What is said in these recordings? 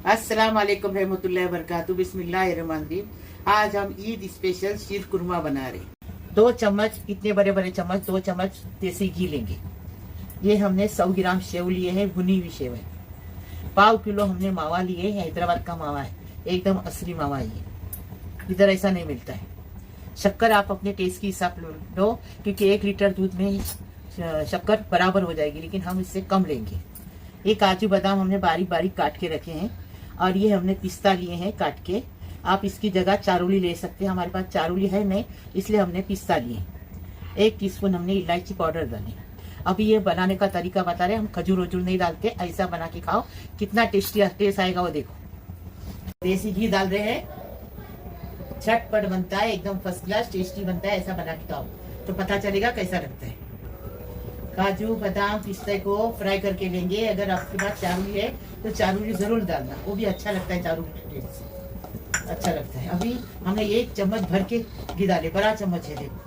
अस्सलाम वालेकुम रहमतुल्लाहि व बरकातहू। बिस्मिल्लाहिर्रहमानिर्रहीम। आज हम ईद स्पेशल शीर कुरमा बना रहे। 2 चम्मच, इतने बड़े बड़े चम्मच 2 चम्मच देसी घी लेंगे। ये हमने 100 ग्राम सेव लिए हैं, भुनी हुई सेव है। 1/2 किलो हमने मावा लिए हैं, हैदराबाद का मावा है, एकदम असली मावा है ये, इधर ऐसा नहीं मिलता है। शक्कर आप अपने टेस्ट के हिसाब लो, क्योंकि 1 लीटर दूध में शक्कर बराबर हो जाएगी, लेकिन हम इससे कम लेंगे। ये काजू बादाम हमने बारीक बारीक काट के रखे हैं, और ये हमने पिस्ता लिए हैं काट के। आप इसकी जगह चारोली ले सकते हैं, हमारे पास चारोली है नहीं, इसलिए हमने पिस्ता लिए। 1 टीस्पून हमने इलायची पाउडर डाले। अभी ये बनाने का तरीका बता रहे, हम खजूर वजूर नहीं डालते, ऐसा बना के खाओ, कितना टेस्टी टेस्ट आएगा वो देखो। देसी घी डाल रहे हैं, झटपट बनता है, एकदम फर्स्ट क्लास टेस्टी बनता है। ऐसा बना के खाओ तो पता चलेगा कैसा लगता है। काजू बादाम पिस्ते को फ्राई करके लेंगे। अगर आपके पास चारूली है तो चारूली जरूर डालना, वो भी अच्छा लगता है, चारूली टेस्ट से अच्छा लगता है। अभी हमने 1 चम्मच भर के घी डाले, बड़ा चम्मच है देखो।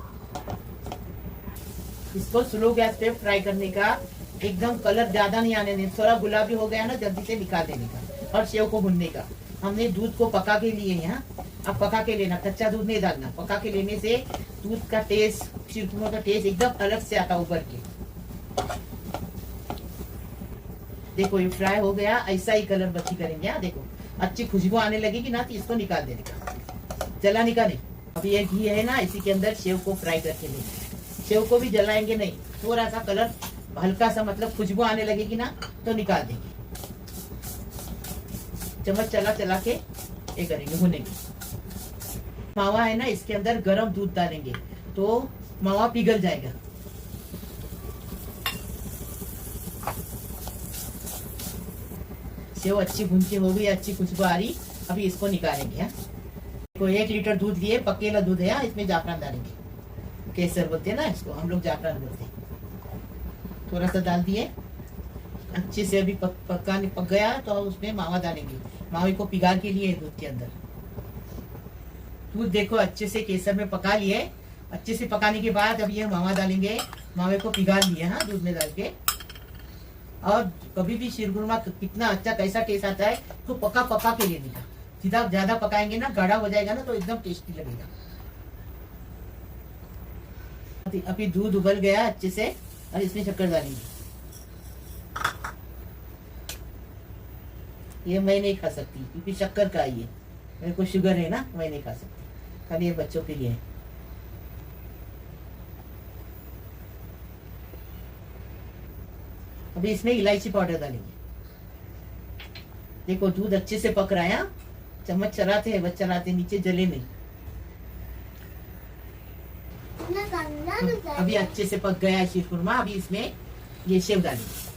इसको स्लो गैस पे फ्राई करने का, एकदम कलर ज्यादा नहीं आने देना, थोड़ा गुलाबी हो गया ना जल्दी से निकाल देने का, और सेव को भुनने का। हमने दूध को पका के लिए यहाँ, अब पका के लेना, कच्चा दूध नहीं डालना। पका के लेने से दूध का टेस्ट, शीरकुरमा का टेस्ट एकदम अलग से आता उबर के। देखो ये फ्राई हो गया, ऐसा ही कलर बची करेंगे। देखो अच्छी खुशबू आने लगेगी ना, तो इसको निकाल देने का, जलाने का नहीं। अभी ये घी है ना, इसी के अंदर सेव को फ्राई करके लेंगे। सेव को भी जलाएंगे नहीं, थोड़ा सा कलर हल्का सा, मतलब खुशबू आने लगेगी ना तो निकाल देंगे। चम्मच चला चला के ये करेंगे, भुनेंगे। मावा है ना, इसके अंदर गर्म दूध डालेंगे तो मावा पिघल जाएगा। सेव अच्छी भुन के हो गई, अच्छी खुशबू आ रही। अभी इसको निकालेंगे। देखो 1 लीटर दूध लिए, पकेला दूध है, इसमें जाफरान डालेंगे। केसर बोलते हैं ना इसको, हम लोग जाफरान बोलते हैं। थोड़ा सा डाल दिए, अच्छे से अभी पक गया तो उसमें मावा डालेंगे। मावे को पिघाल के लिए दूध के अंदर। दूध देखो अच्छे से केसर में पका लिए। अच्छे से पकाने के बाद अब ये मावा डालेंगे। मावे को पिघाल लिए, हाँ, दूध में डाल के। और कभी भी शीरकुरमा कितना अच्छा कैसा टेस्ट आता है तो पका पका के लेने का। सीधा ज्यादा पकाएंगे ना, गाढ़ा हो जाएगा ना, तो एकदम टेस्टी लगेगा। अभी दूध उबल गया अच्छे से, और इसमें शक्कर डालेंगे। ये मैं नहीं खा सकती क्योंकि शक्कर का ये, मेरे को शुगर है ना, मैं नहीं खा सकती, खाली ये बच्चों के लिए है। अभी इसमें इलायची पाउडर डालेंगे। देखो दूध अच्छे से पक रहा है, चम्मच चलाते हैं, बस चलाते, नीचे जले नहीं। अभी अच्छे से पक गया है शीरकुरमा। अभी इसमें ये सेव डालेंगे।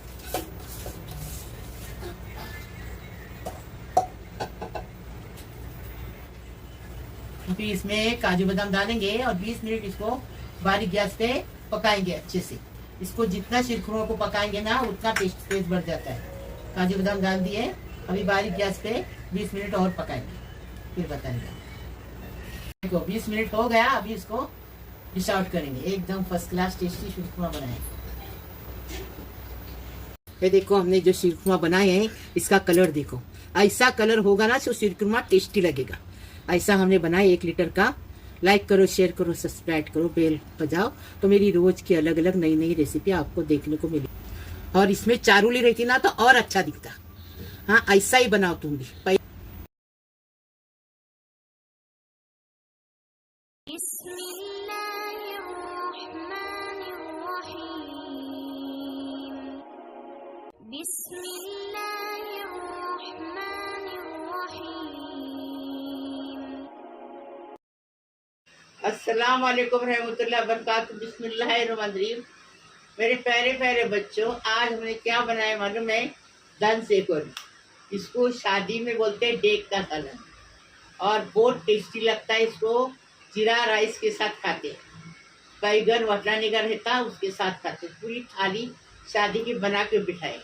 अभी इसमें काजू बादाम डालेंगे और 20 मिनट इसको बारीक गैस पे पकाएंगे अच्छे से। इसको जितना शीरकुरमा को पकाएंगे ना, उतना टेस्ट बढ़ जाता है। काजू बादाम डाल दिए, अभी बारीक गैस पे 20 मिनट और पकाएंगे, फिर बताएंगे। देखो 20 मिनट हो गया, अभी इसको डिश आउट करेंगे। एकदम फर्स्ट क्लास टेस्टी शीरकुरमा बनाए। ये देखो हमने जो शीरकुरमा बनाए हैं, इसका कलर देखो, ऐसा कलर होगा ना तो शीरकुरमा टेस्टी लगेगा। ऐसा हमने बनाया 1 लीटर का। लाइक करो, शेयर करो, सब्सक्राइब करो, बेल बजाओ, तो मेरी रोज की अलग अलग नई नई रेसिपी आपको देखने को मिली। और इसमें चारूली रहती ना तो और अच्छा दिखता। हाँ, ऐसा ही बनाओ तुम भी। अस्सलाम वालेकुम रहमतुल्लाहि व बरकातहू। बिस्मिल्लाहिर्रहमानिर्रहीम। मेरे प्यारे प्यारे बच्चों, आज हमने क्या बनाया मालूम है? धन सेकोरी। इसको शादी में बोलते हैं डेक का सालन, और बहुत टेस्टी लगता है। इसको जीरा राइस के साथ खाते, बैगन वटाने का रहता उसके साथ खाते। पूरी थाली शादी की बना के बिठाए।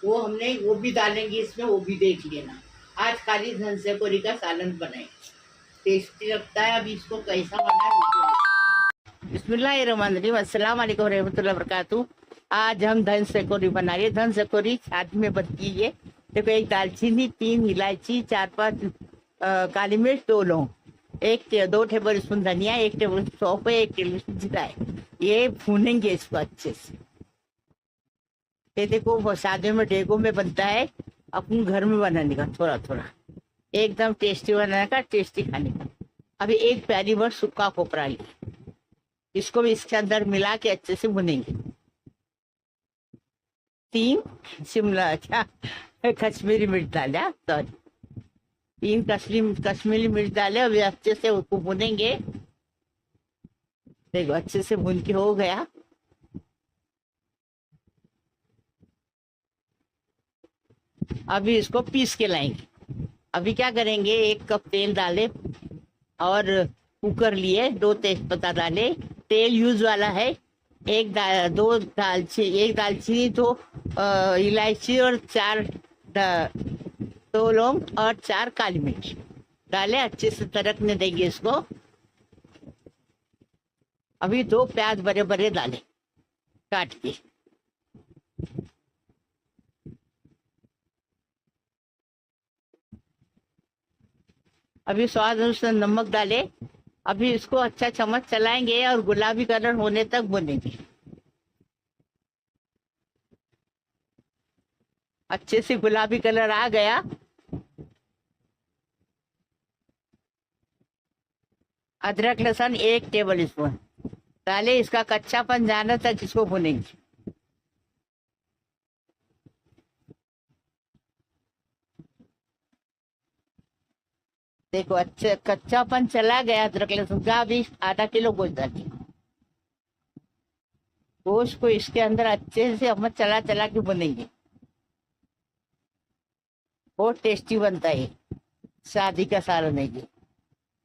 वो हमने वो भी डालेंगे इसमें, वो भी देख लेना। आज खाली धन सेकोरी का सालन बनाए, टेस्टी लगता है। अभी इसको कैसा बनाए? बिस्मिल्लाहिर्रहमानिर्रहीम। अस्सलाम वालेकुम रहमतुल्लाहि व बरकातहू। आज हम धन सेकोरी बना रहे। धन सेकोरी शादी में बनती है, देखो, एक दालचीनी, 3 इलायची, 4-5 काली मिर्च, 2 लौंग, 2 टेबल स्पून धनिया, 1 टेबल सौंफ है, 1 टेबल स्पून जीरा है। ये भूनेंगे इसको अच्छे से। ये देखो, वो शादियों में डेगो में बनता है, अपन घर में बनाने का थोड़ा थोड़ा, एकदम टेस्टी बनाने का, टेस्टी खाने का। अभी 1 प्याली भर सूखा खोपरा लिया, इसको भी इसके अंदर मिला के अच्छे से भुनेंगे। 3 शिमला क्या कश्मीरी मिर्च डाला, सॉरी, 3 कश्मीरी मिर्च डाले। अभी अच्छे से उसको भुनेंगे। देखो, अच्छे से भुन के हो गया। अभी इसको पीस के लाएंगे। अभी क्या करेंगे, 1 कप तेल डाले और कुकर लिए, 2 तेजपत्ता डाले, तेल यूज वाला है। 1 दालचीनी, 2 इलायची और 2 लौंग और 4 काली मिर्च डाले, अच्छे से तड़कने देंगे इसको। अभी 2 प्याज बड़े बड़े डाले काट के। अभी स्वाद अनुसार नमक डाले। अभी इसको अच्छा चम्मच चलाएंगे और गुलाबी कलर होने तक भूनेंगे। अच्छे से गुलाबी कलर आ गया। अदरक लहसुन 1 टेबल स्पून डाले, इसका कच्चापन जाने तक इसको भूनेंगे। देखो, अच्छे कच्चापन चला गया अदरक लहसुन का। अभी आधा किलो गोश्त डालिए। गोश्त को इसके अंदर अच्छे से हम चला चला के भुनेंगे। बहुत टेस्टी बनता है, शादी का सालन है ये,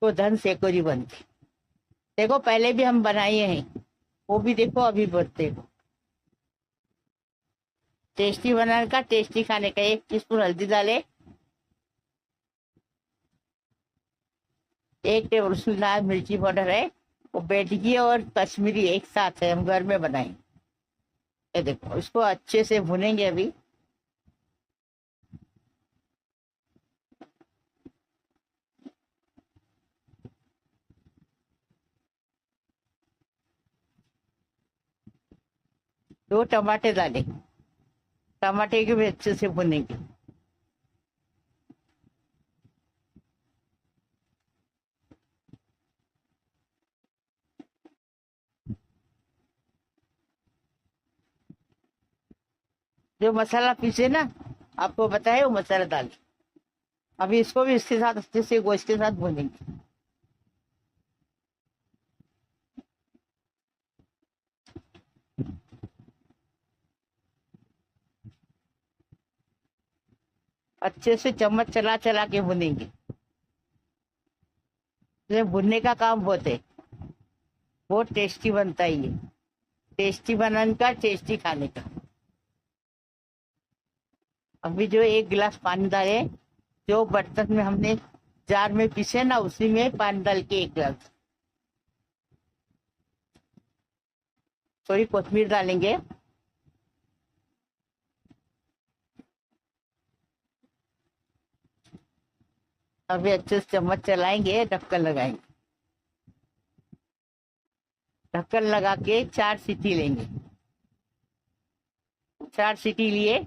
तो धन सेकोरी बनती। देखो, पहले भी हम बनाए हैं, वो भी देखो, अभी बनते हो। टेस्टी बनाने का, टेस्टी खाने का। 1 टीस्पून हल्दी डाले, 1 टेबल स्पून लाल मिर्ची पाउडर है, वो बेडगी और कश्मीरी एक साथ है, हम घर में बनाए। ये देखो, इसको अच्छे से भुनेंगे अभी। दो टमाटे डाले, टमाटे के भी अच्छे से भुनेंगे। जो मसाला पीसे ना, आपको बताए, वो मसाला डाल। अभी इसको भी इसके साथ अच्छे से गोश्त के साथ भूनेंगे। अच्छे से चम्मच चला चला के भुनेंगे। ये भुनने का काम बहुत है, बहुत टेस्टी बनता है ये। टेस्टी बनाने का, टेस्टी खाने का। अभी जो 1 गिलास पानी डाले, जो बर्तन में हमने जार में पीसे ना, उसी में पानी डाल के 1 गिलास। थोड़ी कोथिमीर डालेंगे। अभी अच्छे से चम्मच चलाएंगे, ढक्कन लगाएंगे। ढक्कन लगा के 4 सीटी लेंगे। 4 सीटी लिए,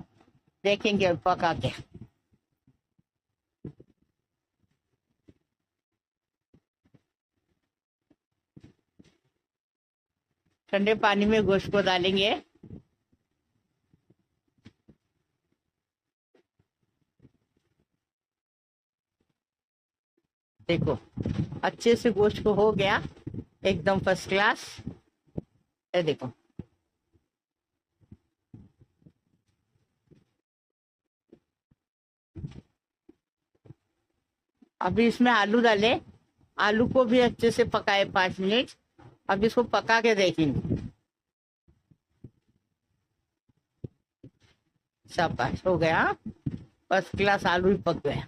देखेंगे पका के। ठंडे पानी में गोश्त को डालेंगे। देखो, अच्छे से गोश्त को हो गया, एकदम फर्स्ट क्लास। ये देखो, अभी इसमें आलू डाले। आलू को भी अच्छे से पकाए 5 मिनट। अब इसको पका के देखेंगे। शाबाश, हो गया, फर्स्ट क्लास आलू ही पक गया।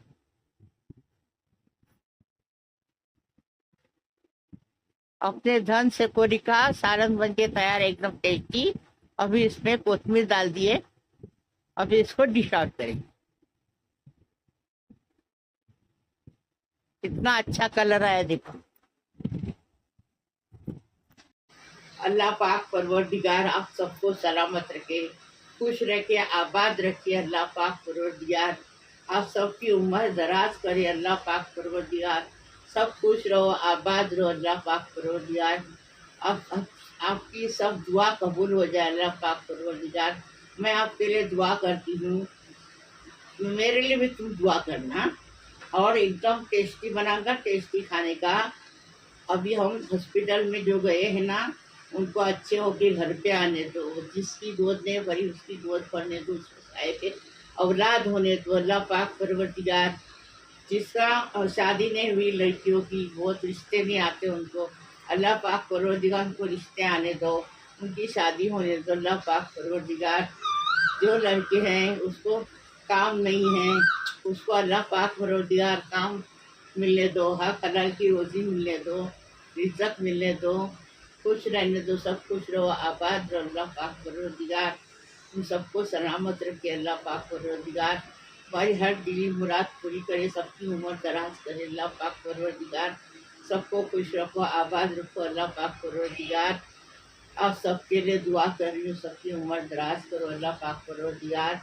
अपने धन से कोरी का सालन बन के तैयार, एकदम टेस्टी। अभी इसमें कोथिमीर डाल दिए। अभी इसको डिश आउट करेंगे। कितना अच्छा कलर आया देखो। अल्लाह पाक परवरदिगार आप सबको सलामत रखे, खुश रखे, आबाद रखे। अल्लाह पाक परवरदिगार आप सबकी उम्र दराज करे। अल्लाह पाक परवरदिगार सब खुश रहो, आबाद रहो। अल्लाह पाक परवरदिगार आपकी सब दुआ कबूल हो जाए। अल्लाह पाक परवरदिगार मैं आपके लिए दुआ करती हूँ, मेरे लिए भी तुम दुआ करना। और एकदम टेस्टी बनाकर टेस्टी खाने का। अभी हम हॉस्पिटल में जो गए हैं ना, उनको अच्छे होके घर पे आने दो। जिसकी गोद नहीं भरी उसकी गोद भरने दो, उसके औलाद होने दो। अल्लाह पाक परवरदिगार जिसका शादी नहीं हुई लड़कियों की, बहुत रिश्ते नहीं आते उनको, अल्लाह पाक परवरदिगार उनको रिश्ते आने दो, उनकी शादी होने दो। अल्लाह पाक परवरदिगार जो लड़के हैं उसको काम नहीं है, उसको अल्लाह पाक परवरदिगार काम मिलने दो, हक हलाल की रोजी मिलने दो, इज्जत मिलने दो, खुश रहने दो। सब खुश रहो, आबाद रहो। अल्लाह पाक परवरदिगार उन सबको सलामत रखे। अल्लाह पाक परवरदिगार हमारी हर दिली मुराद पूरी करे, सबकी उम्र दराज करे। अल्लाह पाक परवरदिगार सबको खुश रखो, आबाद रखो। अल्लाह पाक परवरदिगार आप सबके लिए दुआ कर रही हूँ, सबकी उम्र दराज करो। अल्लाह पाक परवरदिगार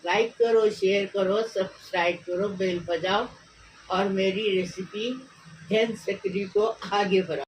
लाइक करो, शेयर करो, सब्सक्राइब करो, बेल बजाओ और मेरी रेसिपी हेल्थ सेक्रेटरी को आगे बढ़ाओ।